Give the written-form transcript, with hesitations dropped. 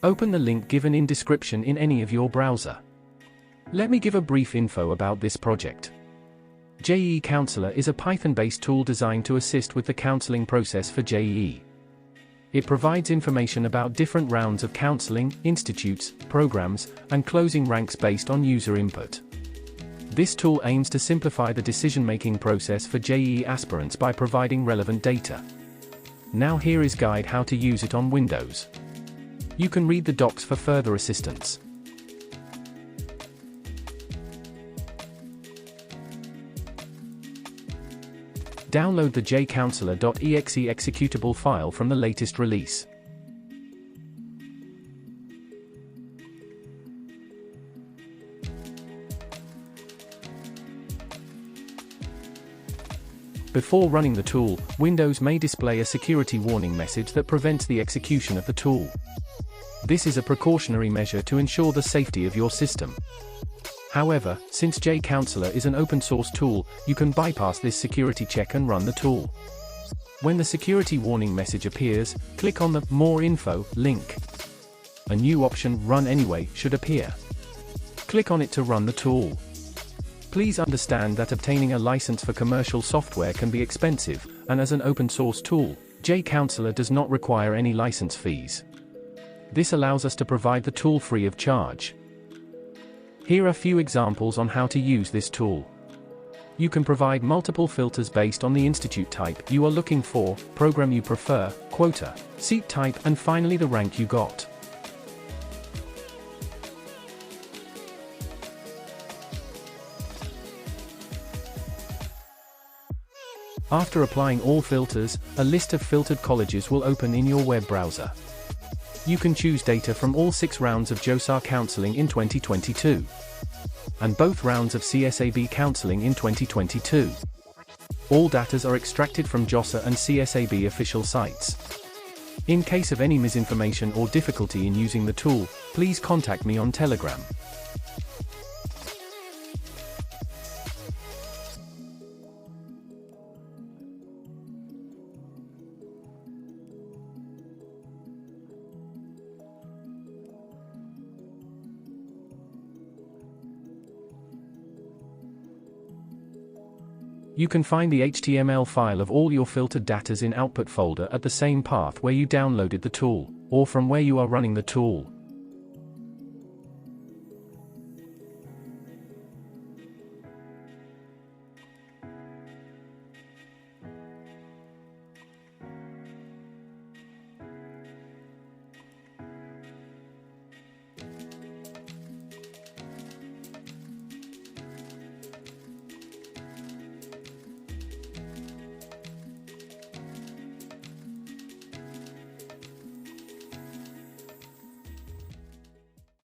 Open the link given in description in any of your browser. Let me give a brief info about this project. JEE Counsellor is a Python-based tool designed to assist with the counseling process for JEE. It provides information about different rounds of counseling, institutes, programs, and closing ranks based on user input. This tool aims to simplify the decision-making process for JEE aspirants by providing relevant data. Now here is guide how to use it on Windows. You can read the docs for further assistance. Download the jcounselor.exe executable file from the latest release. Before running the tool, Windows may display a security warning message that prevents the execution of the tool. This is a precautionary measure to ensure the safety of your system. However, since JEE Counsellor is an open-source tool, you can bypass this security check and run the tool. When the security warning message appears, click on the More Info link. A new option, Run Anyway, should appear. Click on it to run the tool. Please understand that obtaining a license for commercial software can be expensive, and as an open-source tool, JEE Counsellor does not require any license fees. This allows us to provide the tool free of charge. Here are a few examples on how to use this tool. You can provide multiple filters based on the institute type you are looking for, program you prefer, quota, seat type, and finally the rank you got. After applying all filters, a list of filtered colleges will open in your web browser. You can choose data from all 6 rounds of JEE counseling in 2022. And both rounds of CSAB counseling in 2022. All data are extracted from JEE and CSAB official sites. In case of any misinformation or difficulty in using the tool, please contact me on Telegram. You can find the HTML file of all your filtered data in Output folder at the same path where you downloaded the tool, or from where you are running the tool.